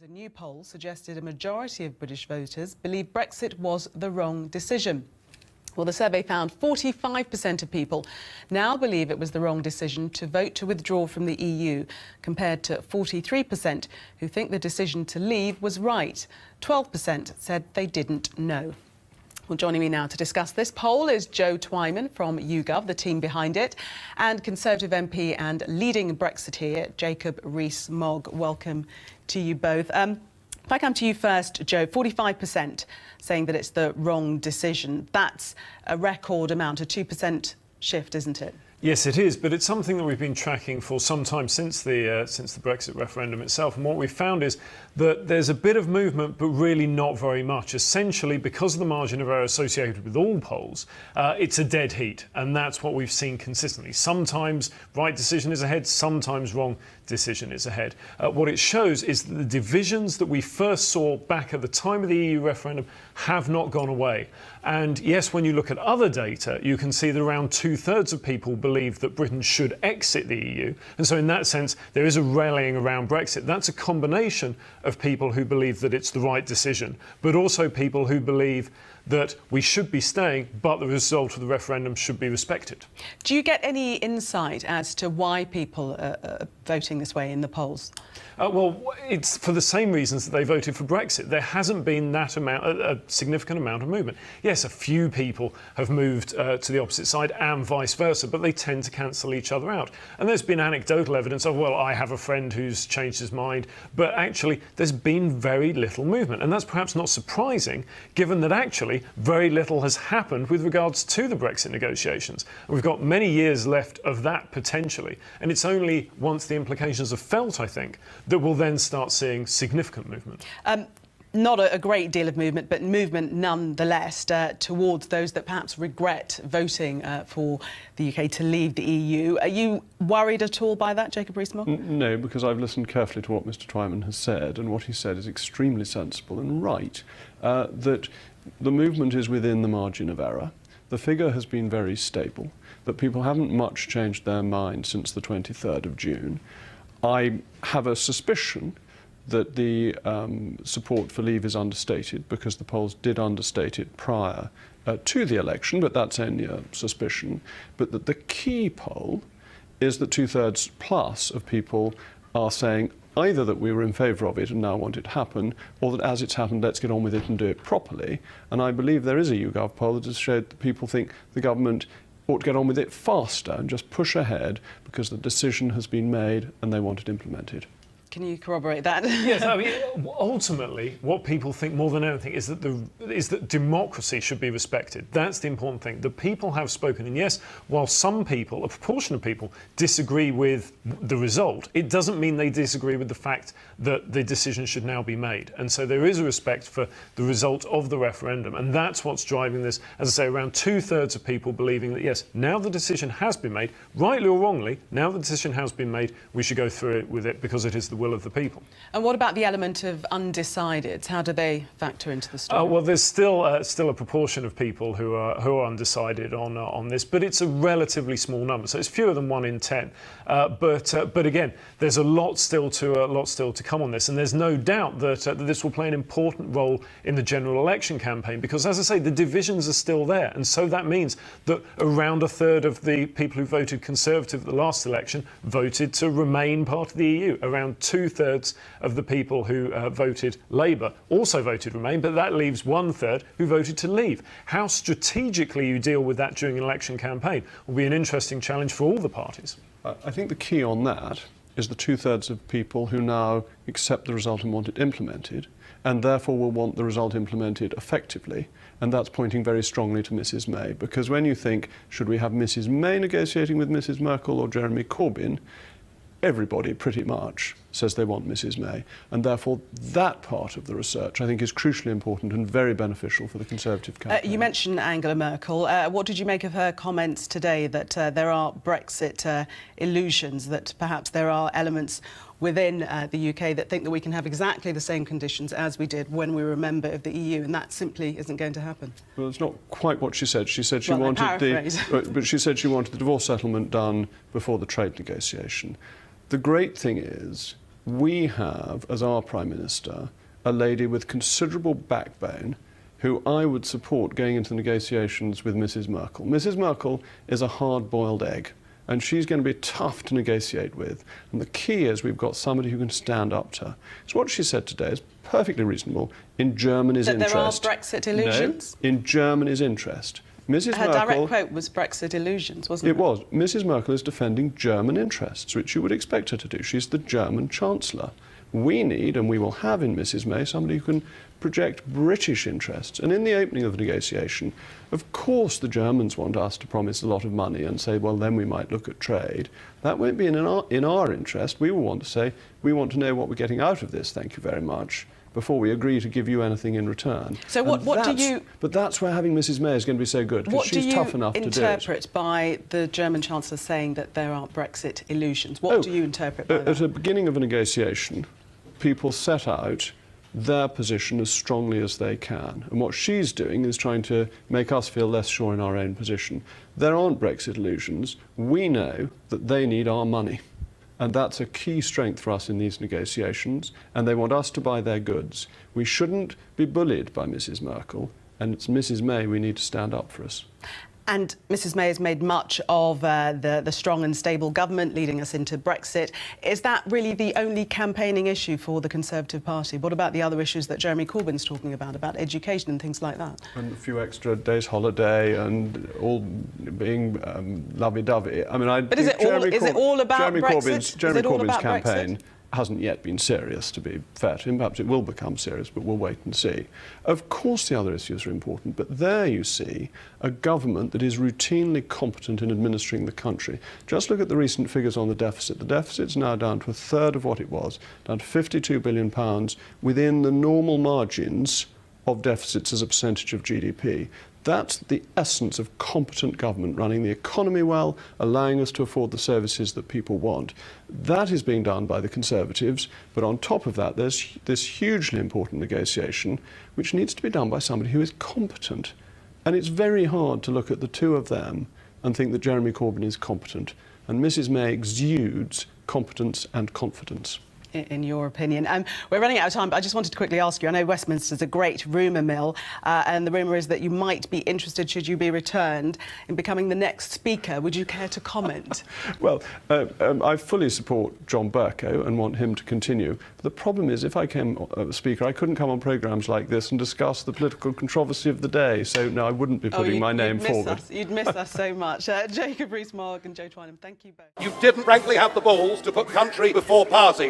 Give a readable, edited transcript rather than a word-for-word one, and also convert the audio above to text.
A new poll suggested a majority of British voters believe Brexit was the wrong decision. Well, the survey found 45% of people now believe it was the wrong decision to vote to withdraw from the EU, compared to 43% who think the decision to leave was right. 12% said they didn't know. Well, joining me now to discuss this poll is Joe Twyman from YouGov, the team behind it, and Conservative MP and leading Brexiteer, Jacob Rees Mogg. Welcome to you both. If I come to you first, Joe, 45% saying that it's the wrong decision. That's a record amount, a 2% shift, isn't it? Yes, it is, but it's something that we've been tracking for some time since the Brexit referendum itself. And what we've found is that there's a bit of movement, but really not very much. Essentially, because of the margin of error associated with all polls, it's a dead heat, and that's what we've seen consistently. Sometimes right decision is ahead, sometimes wrong decision is ahead. What it shows is that the divisions that we first saw back at the time of the EU referendum have not gone away. And yes, when you look at other data, you can see that around 2/3 of people believe that Britain should exit the EU. And so in that sense, there is a rallying around Brexit. That's a combination of people who believe that it's the right decision, but also people who believe that we should be staying, but the result of the referendum should be respected. Do you get any insight as to why people are voting this way in the polls? Well, it's for the same reasons that they voted for Brexit. There hasn't been that amount, a significant amount of movement. Yes, a few people have moved to the opposite side and vice versa, but they tend to cancel each other out. And there's been anecdotal evidence of, well, I have a friend who's changed his mind, but actually there's been very little movement. And that's perhaps not surprising, given that actually very little has happened with regards to the Brexit negotiations. And we've got many years left of that potentially. And it's only once the implications are felt, I think, that we'll then start seeing significant movement. Not a great deal of movement, but movement nonetheless towards those that perhaps regret voting for the UK to leave the EU. Are you worried at all by that, Jacob Rees Mogg? No, because I've listened carefully to what Mr Twyman has said, and what he said is extremely sensible and right, that the movement is within the margin of error. The figure has been very stable, that people haven't much changed their mind since the 23rd of June. I have a suspicion that the support for leave is understated, because the polls did understate it prior to the election, but that's only a suspicion. But that the key poll is that 2/3 plus of people are saying either that we were in favour of it and now want it to happen, or that as it's happened, let's get on with it and do it properly. And I believe there is a YouGov poll that has showed that people think the government ought to get on with it faster and just push ahead because the decision has been made and they want it implemented. Can you corroborate that? Yes, I mean, ultimately, what people think more than anything is that democracy should be respected. That's the important thing. The people have spoken, and yes, while some people, a proportion of people, disagree with the result, it doesn't mean they disagree with the fact that the decision should now be made. And so there is a respect for the result of the referendum, and that's what's driving this. As I say, around 2/3 of people believing that, yes, now the decision has been made, rightly or wrongly, now the decision has been made, we should go through it with it because it is the will of the people. And what about the element of undecideds? How do they factor into the story? Well, there's still a proportion of people who are undecided on this, but it's a relatively small number, so it's fewer than 1 in 10. But again, there's a lot still to come on this, and there's no doubt that this will play an important role in the general election campaign, because, as I say, the divisions are still there, and so that means that around 1/3 of the people who voted Conservative at the last election voted to remain part of the EU. Around 2/3 of the people who voted Labour also voted Remain, but that leaves 1/3 who voted to leave. How strategically you deal with that during an election campaign will be an interesting challenge for all the parties. I think the key on that is the 2/3 of people who now accept the result and want it implemented, and therefore will want the result implemented effectively. And that's pointing very strongly to Mrs May, because when you think, should we have Mrs May negotiating with Mrs Merkel or Jeremy Corbyn, everybody pretty much says they want Mrs May, and therefore that part of the research I think is crucially important and very beneficial for the Conservative campaign. You mentioned Angela Merkel. What did you make of her comments today that there are Brexit illusions, that perhaps there are elements within the UK that think that we can have exactly the same conditions as we did when we were a member of the EU, and that simply isn't going to happen? Well, it's not quite what she said. She said she wanted but she said she wanted the divorce settlement done before the trade negotiation. The great thing is, we have, as our Prime Minister, a lady with considerable backbone who I would support going into negotiations with Mrs. Merkel. Mrs. Merkel is a hard-boiled egg, and she's going to be tough to negotiate with. And the key is we've got somebody who can stand up to her. So what she said today is perfectly reasonable in Germany's interest. That there are Brexit illusions? No, in Germany's interest. Mrs. Her Merkel, direct quote was Brexit illusions, wasn't it? It was. Mrs. Merkel is defending German interests, which you would expect her to do. She's the German Chancellor. We need, and we will have in Mrs. May, somebody who can project British interests. And in the opening of the negotiation, of course the Germans want us to promise a lot of money and say, well, then we might look at trade. That won't be in our interest. We will want to say, we want to know what we're getting out of this, thank you very much, before we agree to give you anything in return. So what do you... But that's where having Mrs. May is going to be so good, because she's tough enough to do it. What do you interpret by the German Chancellor saying that there aren't Brexit illusions? What do you interpret by that? At the beginning of a negotiation, people set out their position as strongly as they can. And what she's doing is trying to make us feel less sure in our own position. There aren't Brexit illusions. We know that they need our money. And that's a key strength for us in these negotiations, and they want us to buy their goods. We shouldn't be bullied by Mrs. Merkel, and it's Mrs. May we need to stand up for us. And Mrs. May has made much of the strong and stable government leading us into Brexit. Is that really the only campaigning issue for the Conservative Party? What about the other issues that Jeremy Corbyn's talking about education and things like that? And a few extra days holiday and all being lovey-dovey. I mean, but is it all about Brexit? Jeremy Corbyn's campaign hasn't yet been serious, to be fair to him. Perhaps it will become serious, but we'll wait and see. Of course the other issues are important, but there you see a government that is routinely competent in administering the country. Just look at the recent figures on the deficit. The deficit's now down to a third of what it was, down to £52 billion, within the normal margins of deficits as a percentage of GDP. That's the essence of competent government, running the economy well, allowing us to afford the services that people want. That is being done by the Conservatives, but on top of that, there's this hugely important negotiation, which needs to be done by somebody who is competent. And it's very hard to look at the two of them and think that Jeremy Corbyn is competent. And Mrs. May exudes competence and confidence. In your opinion. We're running out of time, but I just wanted to quickly ask you, I know Westminster's a great rumour mill, and the rumour is that you might be interested, should you be returned, in becoming the next Speaker. Would you care to comment? Well, I fully support John Bercow and want him to continue. But the problem is, if I came Speaker, I couldn't come on programmes like this and discuss the political controversy of the day, so no, I wouldn't be putting my name forward. You'd miss us so much. Jacob Rees Mogg and Joe Twynham, thank you both. You didn't frankly have the balls to put country before party.